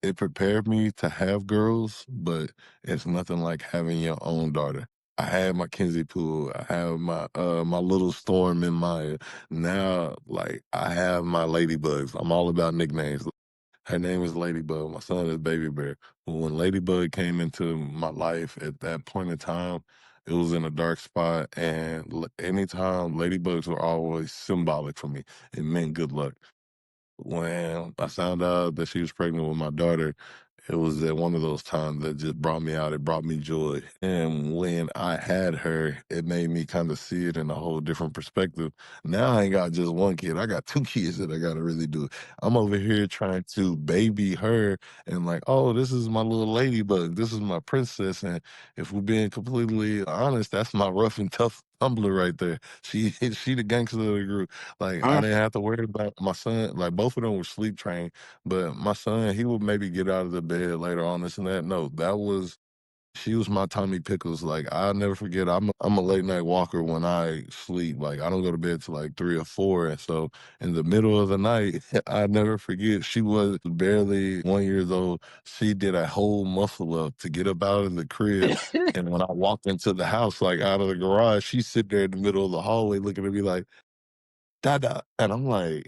It prepared me to have girls, but it's nothing like having your own daughter. I had my Kinsey Pool. I have my little Storm in my now. Like I have my Ladybugs. I'm all about nicknames. Her name is Ladybug. My son is Baby Bear. But when Ladybug came into my life at that point in time, it was in a dark spot. And anytime Ladybugs were always symbolic for me, it meant good luck. When I found out that she was pregnant with my daughter, it was at one of those times that just brought me out. It brought me joy. And when I had her, it made me kind of see it in a whole different perspective. Now I ain't got just one kid. I got two kids that I got to really do. I'm over here trying to baby her and like, oh, this is my little ladybug. This is my princess. And if we're being completely honest, that's my rough and tough tumbler right there. She the gangster of the group. Like I Huh? didn't have to worry about my son. Like both of them were sleep trained, but my son, he would maybe get out of the bed later on this and that. No, she was my Tommy Pickles. Like I'll never forget. I'm a late night walker when I sleep. Like I don't go to bed till like 3 or 4. And so in the middle of the night, I never forget. She was barely 1 years old. She did a whole muscle up to get up out of the crib. And when I walked into the house, like out of the garage, she sit there in the middle of the hallway looking at me like, Dada. And I'm like,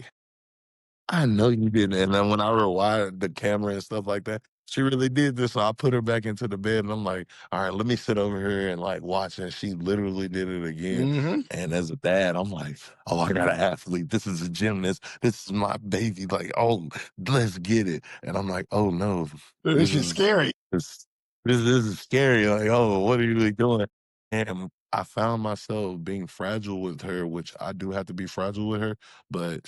I know you didn't. And then when I rewired the camera and stuff like that, she really did this. So I put her back into the bed and I'm like, all right, let me sit over here and like watch. And she literally did it again. Hmm. And as a dad, I'm like, oh, I got an athlete. This is a gymnast. This is my baby. Like, oh, let's get it. And I'm like, oh no, this She's is scary. this this is scary. Like, oh, what are you really doing? And I found myself being fragile with her, which I do have to be fragile with her, but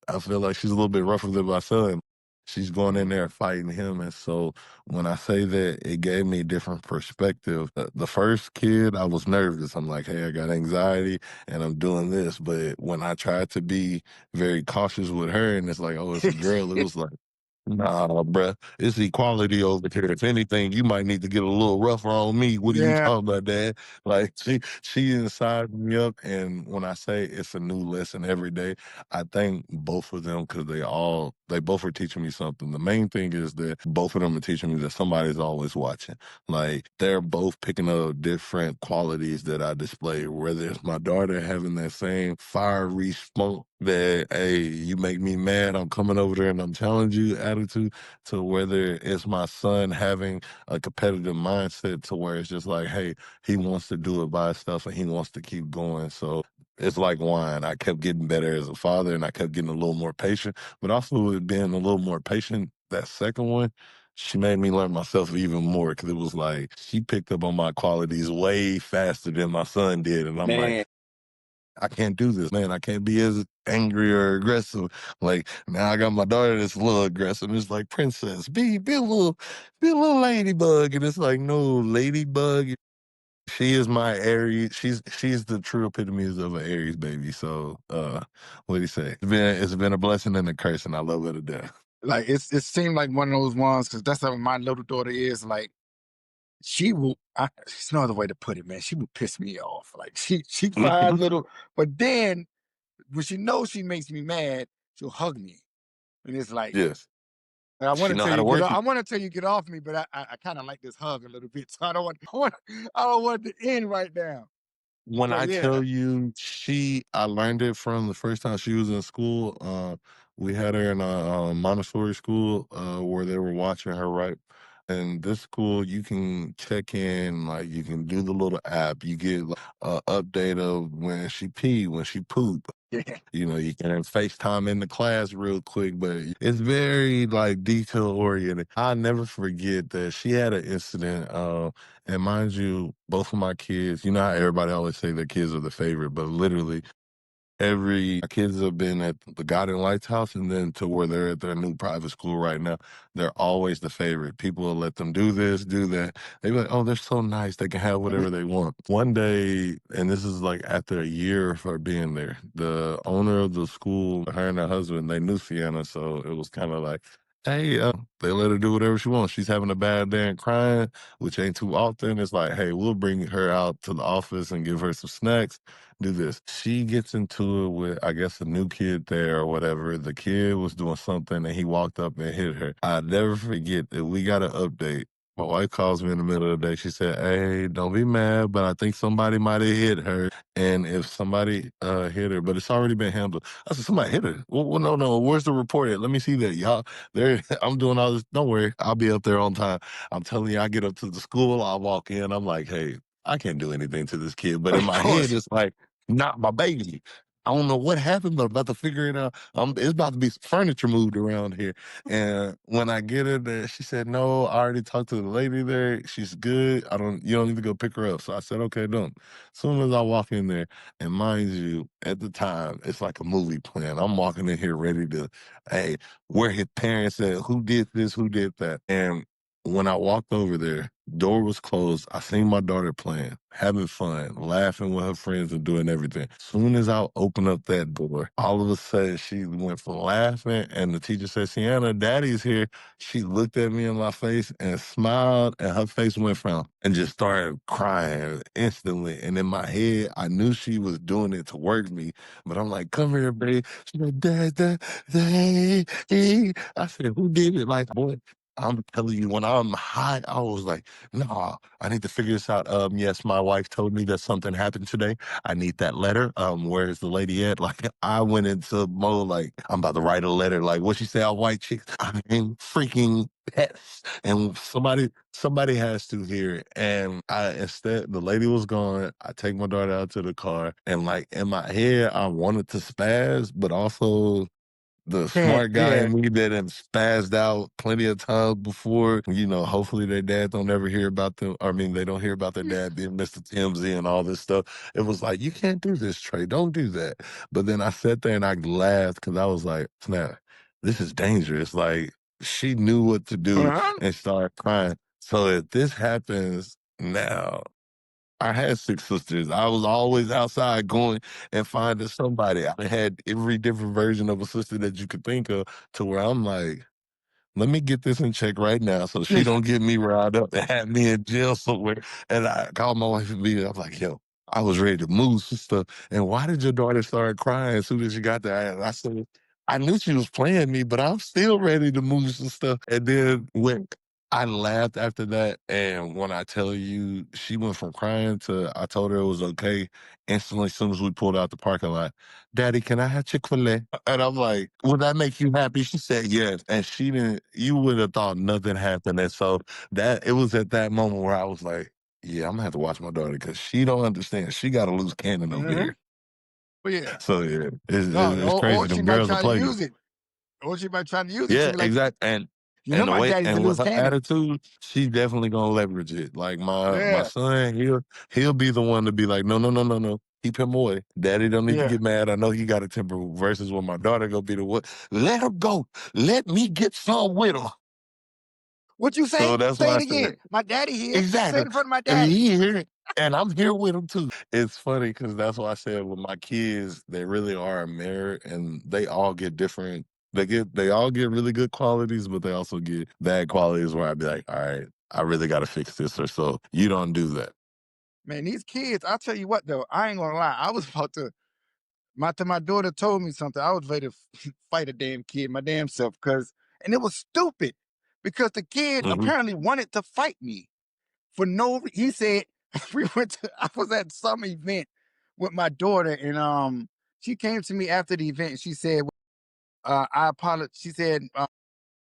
I feel like she's a little bit rougher than my son. She's going in there fighting him. And so when I say that, it gave me a different perspective. The first kid, I was nervous. I'm like, hey, I got anxiety and I'm doing this. But when I tried to be very cautious with her and it's like, oh, it's a girl, it was like, nah, bruh, it's equality over here. If anything, you might need to get a little rougher on me. What are you Yeah. talking about, Dad? Like she inside me up, and when I say it's a new lesson every day, I thank both of them because they both are teaching me something. The main thing is that both of them are teaching me that somebody's always watching. Like they're both picking up different qualities that I display. Whether it's my daughter having that same fiery spunk that, hey, you make me mad, I'm coming over there and I'm challenging you attitude, to whether it's my son having a competitive mindset to where it's just like, hey, he wants to do it by himself and he wants to keep going. So it's like wine. I kept getting better as a father and I kept getting a little more patient, but also with being a little more patient, that second one, she made me learn myself even more because it was like she picked up on my qualities way faster than my son did. And I'm like, Man, I can't do this, man. I can't be as angry or aggressive. Like now I got my daughter that's a little aggressive. It's like, princess, be a little ladybug. And it's like, no, ladybug. She is my Aries. She's the true epitome of an Aries baby. So what do you say? It's been a blessing and a curse, and I love her to death. like it seemed like one of those ones because that's how my little daughter is. Like she will. There's no other way to put it, man. She will piss me off. Like she cries little, but then when she knows she makes me mad, she'll hug me, and it's like Yes. I want She to know tell how to you get work off. it. I want to tell you get off me, but I kind of like this hug a little bit, so I don't want it to end right now. When So I yeah, tell you I learned it from the first time she was in school. We had her in a Montessori school where they were watching her, right? And this school, you can check in, like you can do the little app. You get like, a update of when she pee, when she poop. yeah. You can FaceTime in the class real quick, but it's very like detail oriented. I'll never forget that she had an incident. And mind you, both of my kids, you know how everybody always say their kids are the favorite, but literally every my kids have been at the Guiding Lights house and then to where they're at their new private school right now. They're always the favorite. People will let them do this, do that. They be like, oh, they're so nice. They can have Mhm. whatever they want. One day, and this is like after a year of her being there, the owner of the school, her and her husband, they knew Sienna. So it was kind of like, hey, they let her do whatever she wants. She's having a bad day and crying, which ain't too often. It's like, hey, we'll bring her out to the office and give her some snacks, do this. She gets into it with, I guess, a new kid there or whatever. The kid was doing something and he walked up and hit her. I never forget that we got an update. My wife calls me in the middle of the day. She said, hey, don't be mad, but I think somebody might have hit her. And if somebody hit her, but it's already been handled. I said, somebody hit her. Well, no, no. Where's the report at? Let me see that. Y'all, there, I'm doing all this. Don't worry. I'll be up there on time. I'm telling you, I get up to the school. I walk in. I'm like, hey, I can't do anything to this kid. But in Of my head, course. it's like, not my baby. I don't know what happened, but I'm about to figure it out. It's about to be some furniture moved around here. And when I get her there, she said, no, I already talked to the lady there. She's good. You don't need to go pick her up. So I said, okay, don't. As soon as I walk in there, and mind you, at the time, it's like a movie plan. I'm walking in here ready to, hey, where his parents at? Who did this? Who did that? And when I walked over there, door was closed. I seen my daughter playing, having fun, laughing with her friends and doing everything. Soon as I opened up that door, all of a sudden she went from laughing and the teacher said, Sienna, daddy's here. She looked at me in my face and smiled and her face went from and just started crying instantly. And in my head, I knew she was doing it to work me, but I'm like, come here, babe. She's like, dad, hey. I said, who did it? Like, boy, I'm telling you, when I'm hot, I was like, no, I need to figure this out. Yes, my wife told me that something happened today. I need that letter. Where's the lady at? Like, I went into mode like I'm about to write a letter. Like, what she say? All white chicks. I'm freaking pets. And somebody has to hear it. And instead, the lady was gone. I take my daughter out to the car, and like in my head, I wanted to spaz, but also the Can't. smart guy Yeah. in me that had spazzed out plenty of times before. Hopefully their dad don't ever hear about them. I mean, they don't hear about their dad being Mr. TMZ and all this stuff. It was like, you can't do this, Trey. Don't do that. But then I sat there and I laughed because I was like, snap, this is dangerous. Like, she knew what to do Uh-huh. and started crying. So if this happens now, I had 6 sisters. I was always outside going and finding somebody. I had every different version of a sister that you could think of to where I'm like, let me get this in check right now so she don't get me riled up and have me in jail somewhere. And I called my wife and me. I'm like, yo, I was ready to move some stuff. And why did your daughter start crying as soon as she got there? And I said, I knew she was playing me, but I'm still ready to move some stuff. And then went. I laughed after that, and when I tell you, she went from crying to I told her it was okay. Instantly, as soon as we pulled out the parking lot, "Daddy, can I have Chick-fil-A?" And I'm like, "Will that make you happy?" She said, "Yes." And she didn't you would have thought nothing happened, and so that it was at that moment where I was like, "Yeah, Imma have to watch my daughter because she don't understand. She got a loose cannon over Uh-huh. here." But yeah, So, yeah, no, it's or crazy. she Them might girls will try to play you. use it, or she might try to use it to Yeah, be like, exact you know, and the my way daddy's a and with loose her cannon. attitude, she's definitely gonna leverage it. Like my Yeah, son, he'll be the one to be like, "No, no, no, no, no. Keep him away. Daddy don't need to yeah. get mad. I know he got a temper." Versus when my daughter gonna be the what? "Let her go. Let me get some with her." What you So say? that's Say why I it said again. My daddy here. Say exactly. it in front of my And daddy. he here, and I'm here with him too. It's funny because that's why I said with my kids, they really are a mirror, and they all get different. They all get really good qualities, but they also get bad qualities where I'd be like, all right, I really got to fix this, or so you don't do that. Man, these kids, I'll tell you what though, I ain't gonna lie. I was about to my daughter told me something. I was ready to fight a damn kid, my damn self, because and it was stupid. Because the kid Hmm. apparently wanted to fight me for no he said we went to I was at some event with my daughter and she came to me after the event and she said I apologize. She said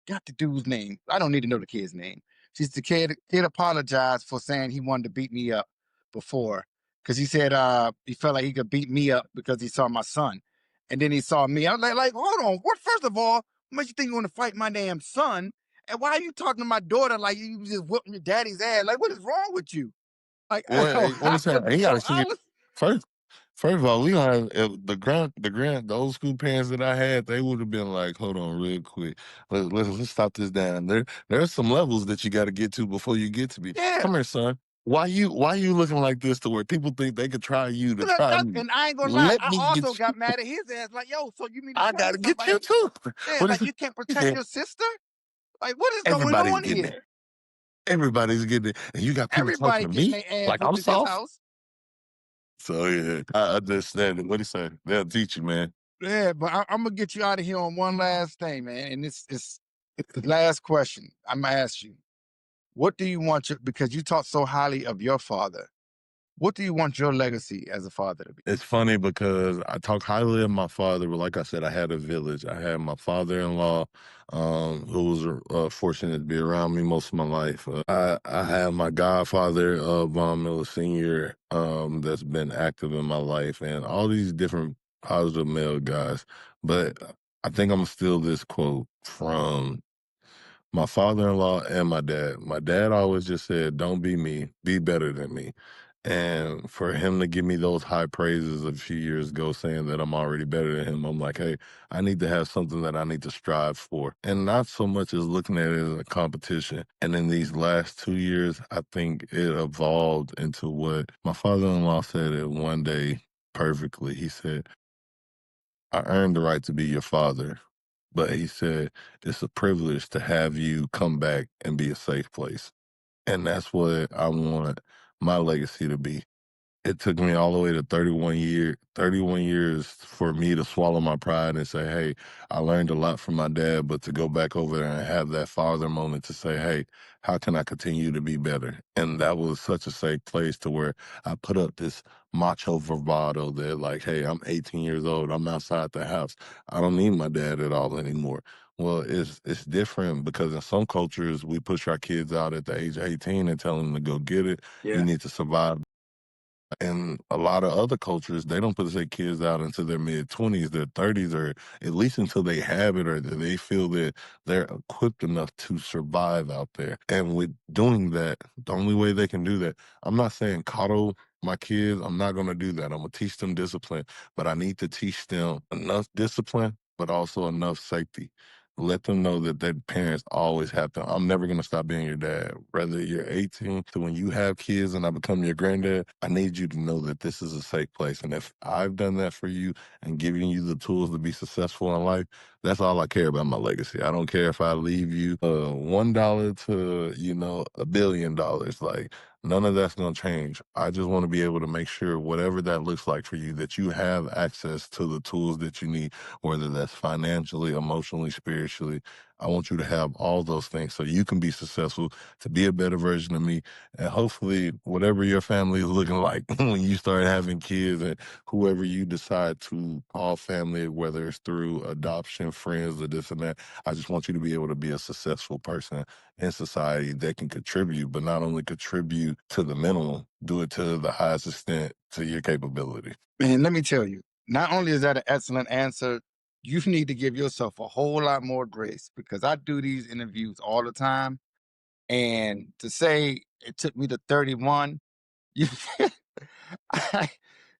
got the dude's name. I don't need to know the kid's name. She's the kid apologized for saying he wanted to beat me up before. Cause he said he felt like he could beat me up because he saw my son. And then he saw me. I was like, hold on. What first of all, what makes you think you want to fight my damn son? And why are you talking to my daughter like you just whooping your daddy's ass? Like, what is wrong with you? Like, What? What I is that? was He got so to see I it was first. First of all, we gonna have the old school parents that I had. They would have been like, "Hold on, real quick. Let's stop this down. There's some levels that you got to get to before you get to me. yeah. Come here, son. Why you looking like this to where people think they could try you to try me? And I ain't gonna lie, Let I me also get you. got mad at his ass. Like, yo, so you mean to I tell me gotta get you somebody? too. Yeah, What is like it? you can't He protect said, your sister? Like, what is going everybody's on getting it. here? Everybody's getting it. And you got people talking Everybody to getting me their ass like whooped I'm at this soft. house. So yeah, I understand it. What he say? They'll teach you, man. Yeah, but I'm gonna get you out of here on one last thing, man. And it's the last question. I'm gonna ask you. What do you want your because you talk so highly of your father? What do you want your legacy as a father to be? It's funny because I talk highly of my father, but like I said, I had a village. I had my father-in-law, who was fortunate to be around me most of my life. I have my godfather, Von Miller Sr., that's been active in my life, and all these different positive male guys. But I think I'm still this quote from my father-in-law and my dad. My dad always just said, "Don't be me, be better than me." And for him to give me those high praises a few years ago, saying that I'm already better than him, I'm like, hey, I need to have something that I need to strive for. And not so much as looking at it as a competition. And in these last 2 years, I think it evolved into what my father-in-law said it one day perfectly. He said, I earned the right to be your father. But he said, it's a privilege to have you come back and be a safe place. And that's what I want my legacy to be. It took me all the way to 31 years for me to swallow my pride and say, "Hey, I learned a lot from my dad," but to go back over there and have that father moment to say, "Hey, how can I continue to be better?" And that was such a safe place to where I put up this macho bravado that like, "Hey, I'm 18 years old. I'm outside the house. I don't need my dad at all anymore." Well, it's different because in some cultures we push our kids out at the age of 18 and tell them to go get it. You Yeah. need to survive. In a lot of other cultures, they don't put their kids out until their mid-20s, their 30s, or at least until they have it or that they feel that they're equipped enough to survive out there. And with doing that, the only way they can do that, I'm not saying coddle my kids. I'm not going to do that. I'm going to teach them discipline, but I need to teach them enough discipline, but also enough safety. Let them know that their parents always have to. I'm never going to stop being your dad. Whether you're 18 to when you have kids and I become your granddad, I need you to know that this is a safe place. And if I've done that for you and giving you the tools to be successful in life, that's all I care about my legacy. I don't care if I leave you $1 to, $1 billion. Like, none of that's going to change. I just want to be able to make sure whatever that looks like for you, that you have access to the tools that you need, whether that's financially, emotionally, spiritually. I want you to have all those things so you can be successful, to be a better version of me. And hopefully, whatever your family is looking like when you start having kids and whoever you decide to call family, whether it's through adoption, friends, or this and that, I just want you to be able to be a successful person in society that can contribute, but not only contribute to the minimum, do it to the highest extent to your capability. Man, let me tell you, not only is that an excellent answer, you need to give yourself a whole lot more grace because I do these interviews all the time. And to say it took me to 31, you, I,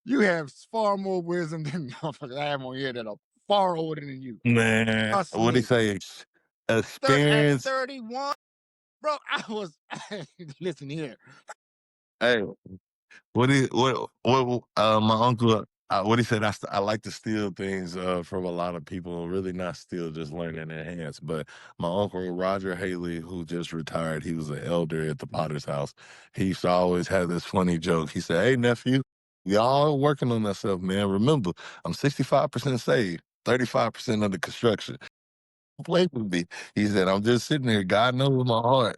you have far more wisdom than motherfuckers I have on here that are far older than you. Man, Trust what he me. say? At Experience. 31, bro, I was, listen here. Hey, my uncle, what he said, I like to steal things from a lot of people, really not steal, just learn and enhance. But my uncle Roger Haley, who just retired, he was an elder at the Potter's house. He used to always have this funny joke. He said, "Hey nephew, y'all working on that stuff, man. Remember, I'm 65% saved, 35% under construction. Play with me." He said, "I'm just sitting there. God knows my heart."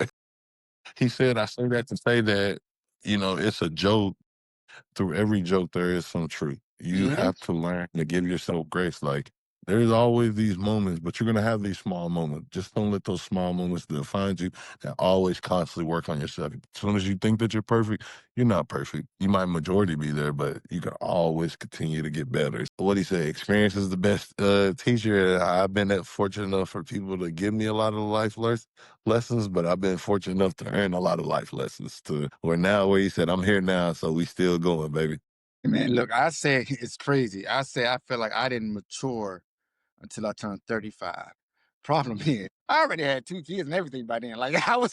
He said, "I say that to say that, it's a joke. Through every joke there is some truth. You Mhm. have to learn to give yourself grace. Like there's always these moments, but you're gonna have these small moments. Just don't let those small moments define you. And always constantly work on yourself. As soon as you think that you're perfect, you're not perfect. You might majority be there, but you can always continue to get better. What he say? Experience is the best teacher. I've been that fortunate enough for people to give me a lot of life lessons, but I've been fortunate enough to earn a lot of life lessons to where now where he said, I'm here now, so we still going, baby. Man, look, I say it's crazy. I say I feel like I didn't mature until I turned 35. Problem is, I already had 2 kids and everything by then. Like I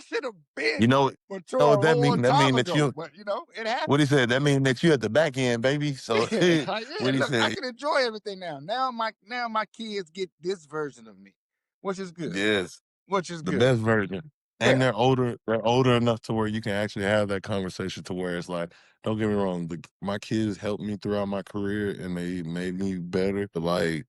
should have You been know mature what a that long mean? That time mean that ago. you But it happened. what he said, that mean that you at the back end, baby. So Yeah, like yeah. what he Look, I said, can enjoy everything now. Now my kids get this version of me, which is good. yes, Which is the good. best version. And Yeah. they're older enough to where you can actually have that conversation to where it's like, don't get me wrong, my kids helped me throughout my career and they made me better. But like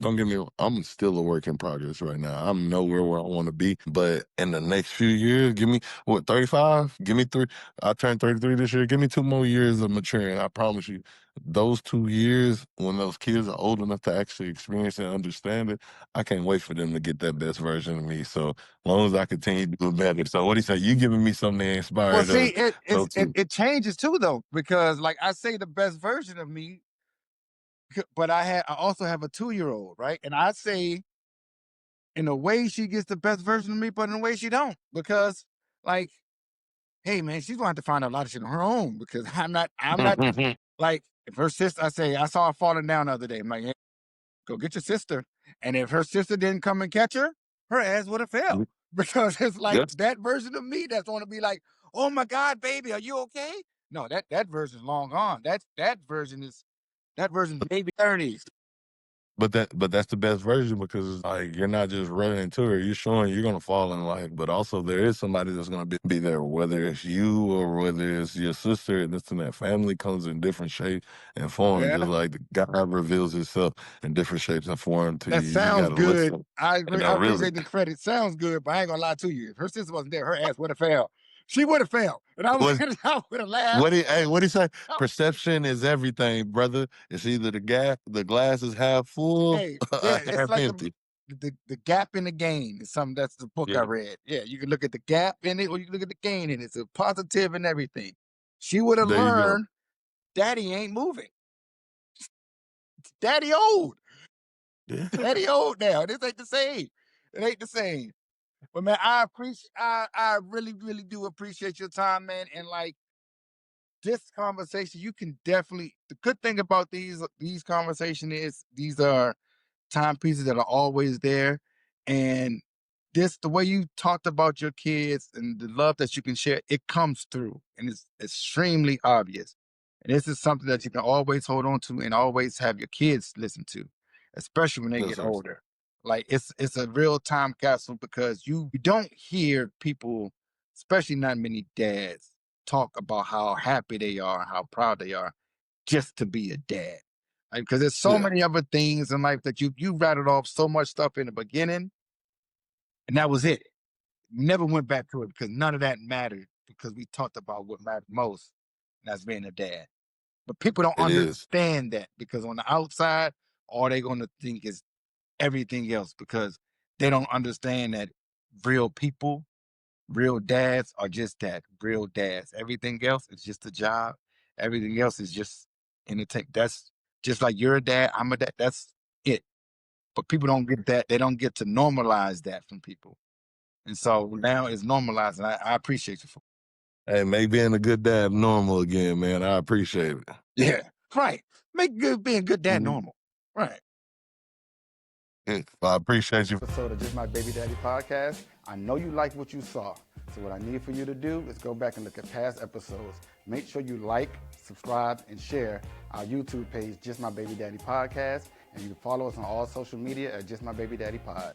don't get me wrong, I'm still a work in progress right now. I'm nowhere where I want to be. But in the next few years, give me what, 35? Give me three. I turned 33 this year. Give me 2 more years of maturing. I promise you, those 2 years, when those kids are old enough to actually experience and understand it, I can't wait for them to get that best version of me. So long as I continue to do better. So what he say? You giving me something that Well, inspired see, us. it So it's it, too. it changes too though, because like I say the best version of me, but I also have a 2-year-old, right? And I say in a way she gets the best version of me, but in a way she don't. Because like, hey man, she's gonna have to find out a lot of shit on her own because I'm not like if her sister I say I saw her falling down the other day. I'm like, hey, go get your sister. And if her sister didn't come and catch her, her ass would have fell. Because it's like Yes. that version of me that's gonna be like, oh my God, baby, are you okay? No, that version's long gone. That version's maybe 30s. But that's the best version because it's like you're not just running into her, you're showing you're gonna fall in life, but also there is somebody that's gonna be there, whether it's you or whether it's your sister and this and that. Family comes in different shapes and forms, Yeah. just like God reveals himself in different shapes and forms to That you. You just sounds gotta good. listen I and agree. I then really appreciate the credit. Sounds good, but I ain't gonna lie to you. If her sister wasn't there, her ass would have failed. She would have failed, and I would what I would have laughed. what he say? Perception is everything, brother. It's either the glass is half full Hey, or yeah, it's half like empty. the gap in the gain is something that's the book I Yeah, read. Yeah, you can look at the gap in it or you can look at the gain in it. It's a positive and everything. She would have there you go. learned daddy ain't moving. Daddy old. Yeah. Daddy old now. This ain't the same. It ain't the same. But man, I really, really do appreciate your time, man. And like this conversation, you can definitely the good thing about these conversations is these are timepieces that are always there. And the way you talked about your kids and the love that you can share, it comes through and it's extremely obvious. And this is something that you can always hold on to and always have your kids listen to, especially when they Yes, get sir. older. Like it's a real time capsule because you don't hear people, especially not many dads, talk about how happy they are, how proud they are just to be a dad. Like, because there's so Yeah, many other things in life that you rattled off so much stuff in the beginning, and that was it. Never went back to it because none of that mattered because we talked about what mattered most, and that's being a dad. But people don't it is. understand that because on the outside, all they're going to think is everything else because they don't understand that real people, real dads are just that, real dads. Everything else is just a job. Everything else is just entertain. That's just like you're a dad, I'm a dad. That's it. But people don't get that. They don't get to normalize that from people. And so now it's normalized. And I appreciate you for Hey, make being a good dad normal again, man. I appreciate it. yeah. Right. Make good being a good dad Mhm. normal. Right. I appreciate you. Episode of Just My Baby Daddy podcast. I know you liked what you saw. So what I need for you to do is go back and look at past episodes. Make sure you like, subscribe, and share our YouTube page, Just My Baby Daddy Podcast. And you can follow us on all social media at Just My Baby Daddy Pod.